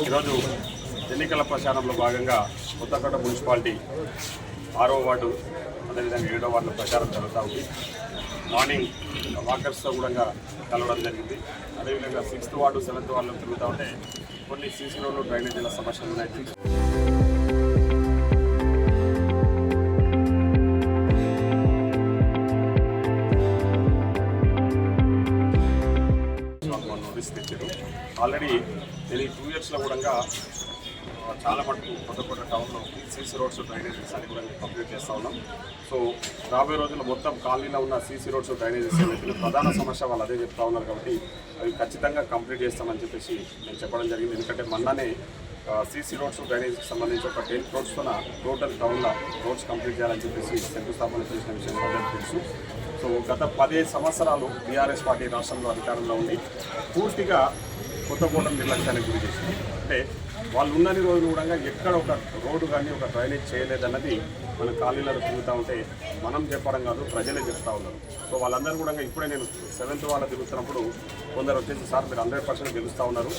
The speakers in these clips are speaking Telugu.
ఈరోజు ఎన్నికల ప్రచారంలో భాగంగా కొత్తకోట మున్సిపాలిటీ 6వ వార్డు అదేవిధంగా 7వ వార్డులో ప్రచారం జరుగుతూ ఉంది. మార్నింగ్ వాకర్స్తో కూడా కలవడం జరిగింది. అదేవిధంగా 6th వార్డు 7th వార్డులో తిరుగుతూ ఉంటే కొన్ని సీసీ రోడ్లు డ్రైనేజీల సమస్యలు ఉన్నాయి. నోటీస్ తెచ్చారు. ఆల్రెడీ నేను ఈ 2 yearsలో కూడా చాలా మటుకు కొత్తకోట టౌన్లో సీసీ రోడ్స్ డ్రైనేజెస్ అని కూడా కంప్లీట్ చేస్తూ ఉన్నాం. సో రాబోయే రోజుల్లో మొత్తం కాలనీలో ఉన్న సీసీ రోడ్స్ డ్రైనేజెస్ ఏదైతే ప్రధాన సమస్య వాళ్ళు అదే చెప్తా ఉన్నారు కాబట్టి అవి ఖచ్చితంగా కంప్లీట్ చేస్తామని చెప్పేసి నేను చెప్పడం జరిగింది. ఎందుకంటే మొన్ననే సీసీ రోడ్స్ డ్రైనేజ్కి సంబంధించి ఒక 10 crores టోటల్ టౌన్లో రోడ్స్ కంప్లీట్ చేయాలని చెప్పేసి శంకుస్థాపన చేసిన విషయం అందరికీ తెలుసు. సో గత 15 సంవత్సరాలు టీఆర్ఎస్ పార్టీ రాష్ట్రంలో అధికారంలో ఉంది పూర్తిగా కొత్తకోటను నిర్లక్ష్యానికి గురి చేసింది. అంటే వాళ్ళు ఉన్నన్ని రోజులు కూడా ఎక్కడ ఒక రోడ్డు కానీ ఒక డ్రైనేజ్ చేయలేదన్నది మన కాలనీలలో తిరుగుతూ ఉంటే మనం చెప్పడం కాదు, ప్రజలే చెప్తా ఉన్నారు. సో వాళ్ళందరూ కూడా ఇప్పుడే నేను 7th వార్డు తిరుగుతున్నప్పుడు కొందరు వచ్చేసి సార్ మీరు 100% గెలుస్తూ ఉన్నారు,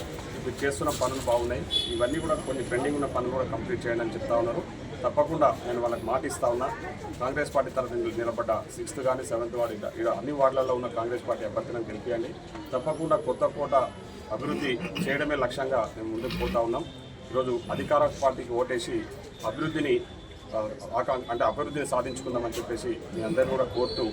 మీరు చేస్తున్న పనులు బాగున్నాయి, ఇవన్నీ కూడా కొన్ని పెండింగ్ ఉన్న పనులు కూడా కంప్లీట్ చేయండి అని చెప్తా ఉన్నారు. తప్పకుండా నేను వాళ్ళకి మాట ఇస్తా ఉన్నా. కాంగ్రెస్ పార్టీ తరఫున నిలబడ్డ 6th కానీ 7th వార్డు ఇక్కడ అన్ని వార్డులలో ఉన్న కాంగ్రెస్ పార్టీ అభ్యర్థులను గెలిపియండి. తప్పకుండా కొత్తకోట అభివృద్ధి చేయడమే లక్ష్యంగా మేము ముందుకు పోతా ఉన్నాం. ఈరోజు అధికార పార్టీకి ఓటేసి అభివృద్ధిని సాధించుకుందామని చెప్పేసి మీ అందరూ కూడా కోరుతూ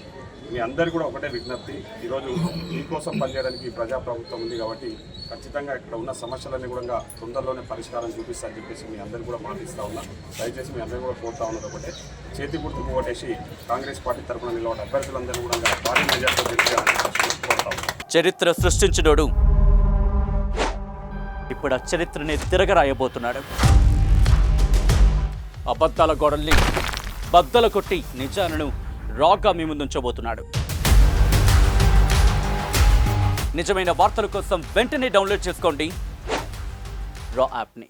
మీ అందరు కూడా ఒకటే విజ్ఞప్తి, ఈరోజు మీకోసం పనిచేయడానికి ప్రజాప్రభుత్వం ఉంది కాబట్టి ఖచ్చితంగా ఇక్కడ ఉన్న సమస్యలన్నీ కూడా తొందరలోనే పరిష్కారం చూపిస్తారని చెప్పేసి మీ అందరూ కూడా మాటిస్తూ ఉన్నా. దయచేసి మీ అందరూ కూడా కోరుతా ఉన్నది ఒకటే, చేతి గుర్తుకు ఓటేసి కాంగ్రెస్ పార్టీ తరఫున నిలబడిన అభ్యర్థులందరూ కూడా భారీ మెజార్టీతో కోరుతా ఉన్నాం. చరిత్ర సృష్టించినోడు ఇప్పుడు ఆ చరిత్రని తిరగరాయబోతున్నాడు. అబద్ధాల గోడల్ని బద్దలు కొట్టి నిజాలను రాగా మీ ముందుంచబోతున్నాడు. నిజమైన వార్తల కోసం వెంటనే డౌన్లోడ్ చేసుకోండి రా యాప్ని.